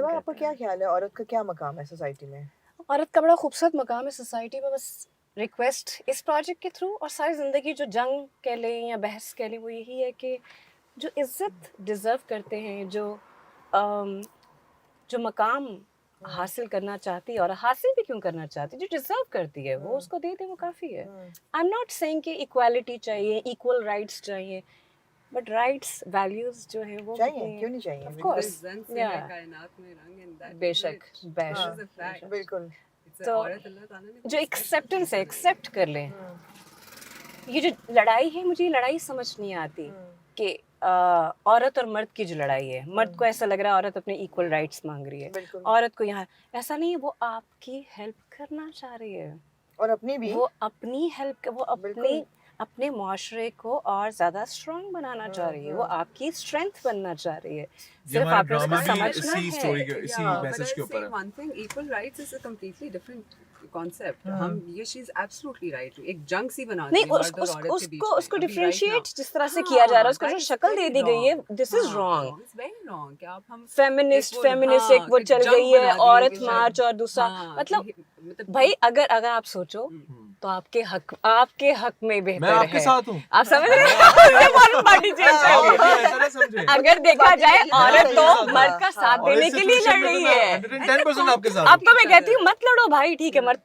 सवाल आपका क्या ख्याल है, औरत का क्या मकाम है सोसाइटी में? औरत का बड़ा खूबसूरत मकाम है सोसाइटी में। बस रिक्वेस्ट इस प्रोजेक्ट के थ्रू और सारी ज़िंदगी जो जंग कह लें या बहस कह लें, वो यही है कि जो इज़्ज़त डिज़र्व करते हैं, अम, जो मकाम हासिल करना चाहती है और हासिल भी क्यों करना चाहती है, जो डिज़र्व करती है वो उसको दे दे, वो काफ़ी है। आई एम नॉट सेइंग कि इक्वालिटी चाहिए, इक्वल राइट्स चाहिए, बट राइट्स वैल्यूज़ जो हैं वो चाहिए, कितनी क्यों हैं? नहीं चाहिए? ऑफ बिल्कुल। कोर्स, जंग से या है कायनात में रंग एंड दैट इज बेशक, इट, दिस बेशक, इज अ फैक्ट। बिल्कुल। इट्स तो औरत अल्लाह ताला ने जो बहुत स्पेशल की एक्सेप्टेंस है, बनाई एक्सेप्ट कर लें। ये जो लड़ाई है, मुझे ये लड़ाई समझ नहीं आती कि औरत और मर्द की जो लड़ाई है, मर्द को ऐसा लग रहा है औरत अपने इक्वल राइट्स मांग रही है, बिल्कुल। औरत को यहाँ ऐसा नहीं है, वो आपकी हेल्प करना चाह रही है, और अपनी भी। वो अपनी हेल्प, वो बिल्कुल। अपने मुआशरे को और ज़्यादा स्ट्रांग बनाना चाह रही है, वो आपकी स्ट्रेंथ बनना चाह रही है। ये सिर्फ हमारा आपको ड्रामा उसको भी समझना इसी है। स्टोरी के इसी Yeah, but मैसेज I'll के ऊपर say है। one thing, equal rights is a completely different concept. हम ये चीज absolutely right, एक जंग सी बना दी नहीं, है मर्द और औरत के बीच में उसको अभी right now. डिफरेंशिएट जिस तरह से किया जा रहा है, उसको that जो is शक्ल दे very दी गई है, wrong. This is wrong. It's very wrong कि आप हम फेमिनिस्ट एक वो कि चल जंग गई है, बना दी है औरत कि मार्च, और दूसरा मतलब भाई अगर आप सोचो तो आपके हक में बेहतर मैं आपके है। साथ हूँ। आप समझ रहे हैं? मालूम पार्टी चेंज आप होगी। ऐसा ना समझे। अगर देखा जाए, औरत तो हाँ, मर्द का साथ और देने इस के लिए situation लड़ में रही तो मैं है। 110% आपके साथ अब हूँ। तो मैं कहती हूँ मत लड़ो भाई, ठीक है, मर्द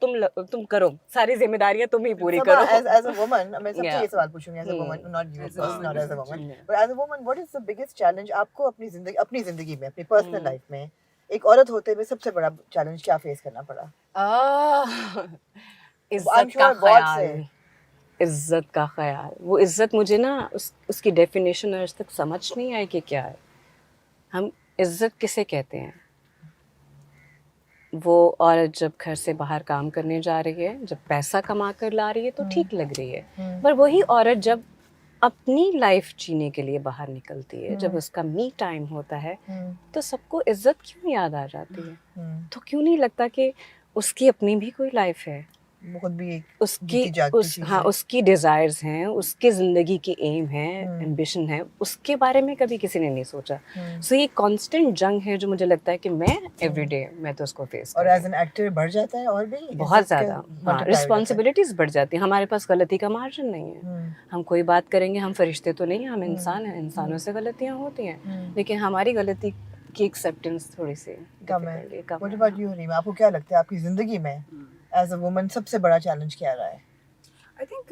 तुम करो, सारी जिम्मेदारियां तुम ही पूरी करो। as a woman, मैं सबसे Yeah. ये सवाल पूछूंगी as a woman, not you, of As a course, woman. not as a woman, Yeah. but as a woman, what is the biggest challenge आपको अपनी जिंदगी में, अपनी पर्सनल लाइफ में एक औरत होते हुए सबसे बड़ा चैलेंज क्या फेस करना पड़ा? I'm इज्जत sure का बहुत ख्याल, से। इज्जत का ख्याल, वो इज्जत मुझे ना उसकी डेफिनेशन आज तक समझ नहीं आई कि क्या है। हम इज्जत किसे कहते हैं? वो औरत जब घर से बाहर काम करने जा रही है, जब पैसा कमा कर ला रही है तो ठीक लग रही है, पर वही औरत जब अपनी लाइफ जीने के लिए बाहर निकलती है, जब उसका मी टाइम होता है, तो सबको इज्जत क्यों याद आ जाती है? तो क्यों नहीं लगता कि उसकी अपनी भी कोई लाइफ है, वो खुद भी एक उसकी जीती जागती चीज़ है। उसकी डिज़ायर्स हैं, उसकी ज़िंदगी की एम है, एम्बिशन है, उसके बारे में कभी किसी ने नहीं सोचा। सो ये कांस्टेंट जंग है जो मुझे लगता है कि मैं एवरीडे मैं तो उसको फेस और कर एज एन एक्टर बढ़ जाता है और भी बहुत इज्जत का ज़्यादा। हाँ, multiply हो जाता है। रिस्पॉन्सिबिलिटीज़ बढ़ जाती हैं, हमारे पास गलती का मार्जिन नहीं है। हम कोई बात करेंगे, हम फरिश्ते तो नहीं हैं, हम इंसान हैं, इंसानों से गलतियाँ होती हैं, लेकिन हमारी गलती की एक्सेप्टेंस थोड़ी सी कम है। difficult है, कम What है। about you, हरीमा? आपको क्या लगता है आपकी जिंदगी में एज अ वुमन सबसे बड़ा चैलेंज क्या रहा है? I think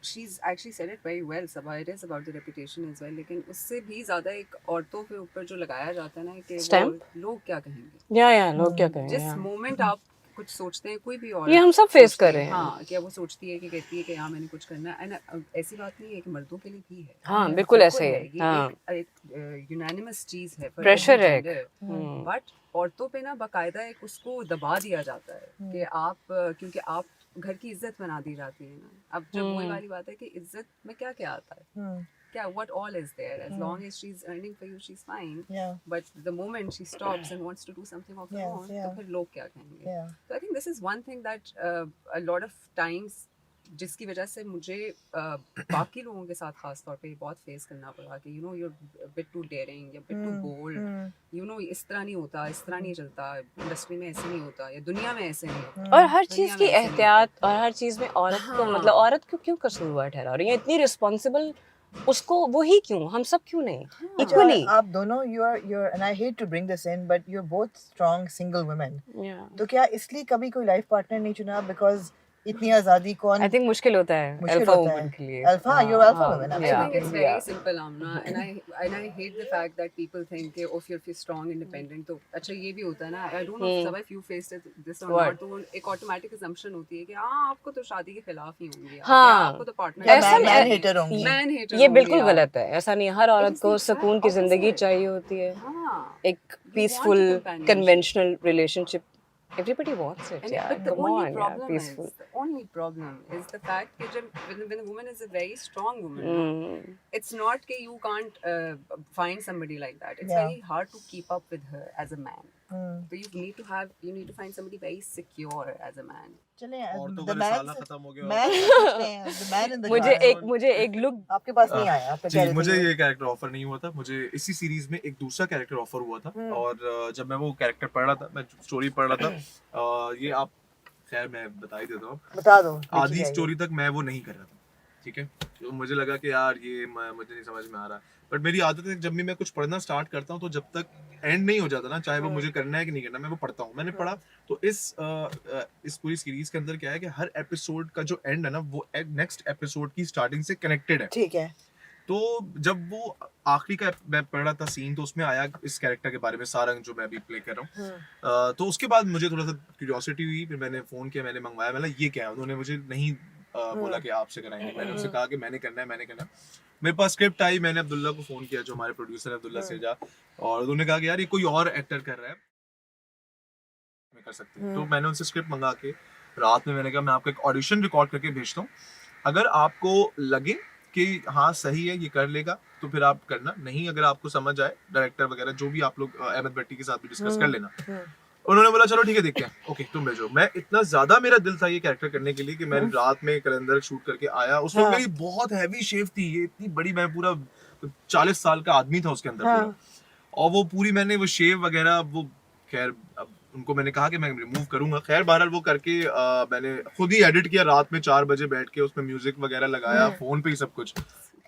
she's actually said it very well. Sabha, it is about the reputation as well. लेकिन उससे भी ज़्यादा एक औरतों के ऊपर जो लगाया जाता है ना कि Stamp? वो लोग क्या कहेंगे, या लोग क्या कहेंगे, जिस या। मोमेंट आप कुछ सोचते हैं, कोई भी औरत ये हम सब face सोचती कर है, रहे हैं। हाँ, क्या वो सोचती है कि कहती है कि हाँ मैंने कुछ करना है, एंड ऐसी बात नहीं है कि मर्दों के लिए भी है। हाँ, बिल्कुल ऐसे है। ये हाँ, एक यूनानिमस चीज़ है, प्रेशर है एक। बट औरतों पे ना बाकायदा एक उसको दबा दिया जाता है कि आप क्योंकि आप घर की इज्जत बना दी जाती है ना। अब जब वही वाली बात है कि इज्जत में क्या क्या आता है, क्या what all is there, as long as she's earning for you she's fine, Yeah. but the moment she stops and wants to do something of her Yes, own, yeah. तो फिर लोग क्या कहेंगे। Yeah. So I think this is one thing that a lot of times जिसकी वजह से मुझे बाकी लोगों के साथ खास तौर पे बहुत फेस करना पड़ा कि you know you're a bit too daring, you're a bit too bold, you know इस तरह नहीं होता, इस तरह नहीं चलता, इंडस्ट्री में ऐसे नहीं होता या दुनिया में ऐसे नहीं होता। और हर दुनिया चीज़ में की ऐसे नहीं एहतियात और हर चीज़ में औरत को मतलब औरत को क्यों कसूरवार ठहरा रही है? इतनी रिस्पॉन्सिबल उसको वही क्यों, हम सब क्यों नहीं इक्वली? आप दोनों you're and I hate to bring this in but you're both strong single women. तो क्या इसलिए कभी कोई लाइफ पार्टनर नहीं चुना because इतनी आज़ादी कौन आई थिंक मुश्किल होता है मुश्किल अल्फा होता वुमन है? के लिए। Alpha, you're alpha woman, I absolutely. think it's very simple, Amna, and I hate the fact that people think कि if you're strong, independent, तो अच्छा ये भी होता है ना। I don't know if you faced this or not, तो एक automatic assumption होती है कि हाँ आपको तो शादी के खिलाफ ही होंगी, हाँ, आपको तो partner या ऐसा man hater होंगी। man hater ये होंगी बिल्कुल आप। गलत है, ऐसा नहीं है। हर औरत को सुकून की जिंदगी चाहिए होती है, हाँ, एक peaceful companionship. Conventional relationship Everybody wants it. And Yeah, but the come only on, yeah, problem peaceful. is the fact that when a woman is a very strong woman, Mm. it's not that you can't find somebody like that. It's Yeah. very hard to keep up with her as a man. So you need to find somebody very secure as a man. चले औरतों the का man रिसाला खत्म हो गया the man in the glass. मुझे एक look आपके पास नहीं आया, आप कह जी रहे थे मुझे ये। ये कैरेक्टर ऑफर नहीं हुआ था। मुझे इसी सीरीज में एक दूसरा कैरेक्टर ऑफर हुआ था और जब मैं वो कैरेक्टर पढ़ रहा था, मैं स्टोरी पढ़ रहा था, ये आप खैर मैं बता ही देता हूँ। बता दो। आधी स्टोरी तक मैं वो नहीं कर रहा था, ठीक है। तो मुझे लगा कि यार ये मुझे नहीं समझ में आ रहा, बट मेरी आदत है जब भी मैं कुछ पढ़ना स्टार्ट करता हूँ तो जब तक एंड नहीं हो जाता ना, चाहे वो मुझे करना है कि नहीं करना, मैं वो पढ़ता हूँ। मैंने पढ़ा तो इस पूरी सीरीज के अंदर क्या है कि हर एपिसोड का जो एंड है ना, वो नेक्स्ट एपिसोड की स्टार्टिंग से कनेक्टेड है। ठीक है। तो जब वो आखिरी का मैं पढ़ रहा था सीन, तो उसमें आया इस कैरेक्टर के बारे में, सारंग जो मैं अभी प्ले कर रहा हूँ। तो उसके बाद मुझे थोड़ा सा क्यूरियोसिटी हुई, फिर मैंने फोन किया, मैंने मंगवाया। मतलब ये क्या है, उन्होंने मुझे नहीं बोला कि आपसे कराएंगे, मैंने उनसे कहा कि मैंने करना है। मेरे पास स्क्रिप्ट आई, मैंने अब्दुल्ला को फोन किया जो हमारे प्रोड्यूसर है, अब्दुल्ला सेजा, और उन्होंने कहा कि यार ये कोई और एक्टर कर रहा है, मैं कर सकते हैं। तो मैंने उनसे स्क्रिप्ट मंगा के रात में मैंने कहा मैं आपको एक ऑडिशन रिकॉर्ड करके भेजता हूँ, अगर आपको लगे कि हाँ सही है ये कर लेगा तो फिर आप करना, नहीं अगर आपको समझ आए डायरेक्टर वगैरह जो भी आप लोग अहमद भट्टी के साथ भी डिस्कस कर लेना। उन्होंने बोला चलो ठीक है देखते हैं, ओके तुम भेजो। मैं इतना ज्यादा मेरा दिल था ये कैरेक्टर करने के लिए कि मैं रात में कलंदर शूट करके आया। उस वक्त मेरी बहुत हैवी शेव थी, ये इतनी बड़ी, मैं पूरा 40 साल का आदमी था उसके अंदर पूरा। और वो पूरी मैंने वो शेव वगैरह वो खैर अब उनको मैंने कहा कि मैं रिमूव करूंगा, खैर बहरहाल वो करके मैंने खुद ही एडिट किया रात में 4 बजे बैठ के, उसमें म्यूजिक वगैरह लगाया फोन पे ही सब कुछ।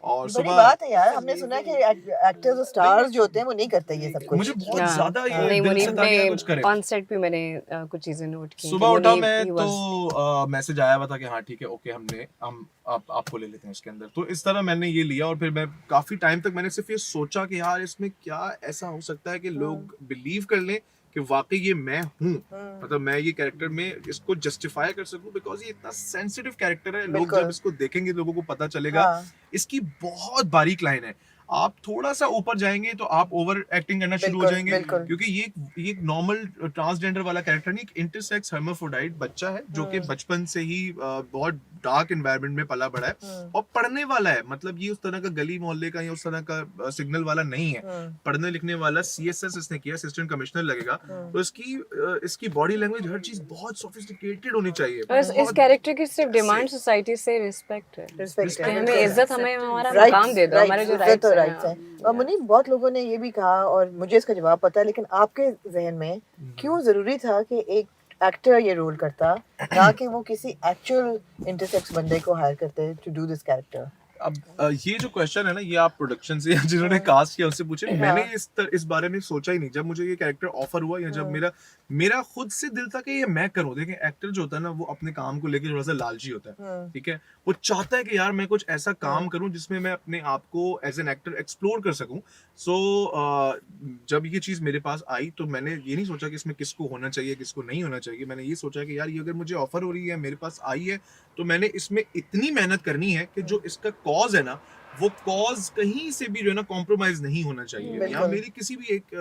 और बड़ी सुबह बात है यार, हमने सुना है कि एक्टर्स और स्टार्स जो होते हैं वो नहीं करते ये सब कुछ। मुझे बहुत ज्यादा ये नहीं, दिल से था कि कुछ करें। ऑन सेट पे मैंने कुछ चीजें नोट की। सुबह उठा मैं तो मैसेज आया हुआ था कि हाँ ठीक है ओके, हम आपको ले लेते हैं इसके अंदर। तो इस तरह मैंने ये लिया और फिर मैं काफी टाइम तक मैंने सिर्फ ये सोचा कि यार इसमें क्या ऐसा हो सकता है कि लोग बिलीव कर लें कि वाकई ये मैं हूँ, मतलब मैं ये कैरेक्टर में इसको जस्टिफाई कर सकूं, बिकॉज ये इतना सेंसिटिव कैरेक्टर है। लोग जब इसको देखेंगे लोगों को पता चलेगा इसकी बहुत बारीक लाइन है। आप थोड़ा सा ऊपर जाएंगे तो आप ओवर एक्टिंग करना शुरू हो जाएंगे, क्योंकि ये एक नॉर्मल ट्रांसजेंडर वाला कैरेक्टर नहीं, एक इंटरसेक्स हर्माफ्रोडाइट बच्चा है जो कि बचपन से ही बहुत डार्क एनवायरनमेंट में पला बड़ा है और पढ़ने वाला है। मतलब ये उस तरह का गली मोहल्ले का या उस तरह का सिग्नल वाला नहीं है, पढ़ने लिखने वाला। CSS इसने किया, असिस्टेंट कमिश्नर लगेगा। तो इसकी बॉडी लैंग्वेज हर चीज बहुत सोफिस्टिकेटेड होनी चाहिए। इस कैरेक्टर की सिर्फ डिमांड सोसाइटी से रिस्पेक्ट है, रिस्पेक्ट है, हमें इज्जत, हमें हमारा मकाम दे दो, हमारे जो राइट्स है। और मुनीब बहुत लोगों ने ये भी कहा और मुझे इसका जवाब पता है, लेकिन आपके जहन में क्यों जरूरी था कि एक एक्टर ये रोल करता, ना कि वो किसी एक्चुअल इंटरसेक्स बंदे को हायर करते टू डू दिस कैरेक्टर? अब ये जो क्वेश्चन है ना, ये आप प्रोडक्शन से जिन्होंने कास्ट किया उससे पूछे। मैंने इस बारे में सोचा ही नहीं। जब मुझे ये कैरेक्टर ऑफर हुआ या जब मेरा खुद से दिल था कि ये मैं करूं। देखिए एक्टर जो होता है ना, वो अपने काम को लेकर थोड़ा सा लालची होता है, ठीक है। वो चाहता है कि यार मैं कुछ ऐसा काम करूं जिसमें मैं अपने आप को एज एन एक्टर एक्सप्लोर कर सकूं। सो जब ये चीज मेरे पास आई तो मैंने ये नहीं सोचा कि इसमें किसको होना चाहिए किसको नहीं होना चाहिए। मैंने ये सोचा कि यार ये अगर मुझे ऑफर हो रही है, मेरे पास आई है, तो मैंने इसमें इतनी मेहनत करनी है कि जो इसका कॉज है ना, वो कॉज कहीं से भी जो है ना कॉम्प्रोमाइज नहीं होना चाहिए। या मेरी किसी भी एक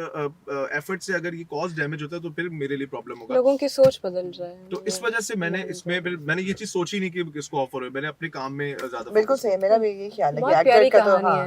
एफर्ट से अगर ये कॉज डैमेज होता है तो फिर मेरे लिए प्रॉब्लम होगा। लोगों की सोच बदल जाए। तो इस वजह से मैंने इसमें फिर मैंने ये चीज सोची नहीं कि किसको ऑफर हो। मैंने अपने काम में ज्यादा बिल्कुल सही, मेरा भी यही ख्याल है कि बहुत एक्टर प्यारी का तो कहानी है।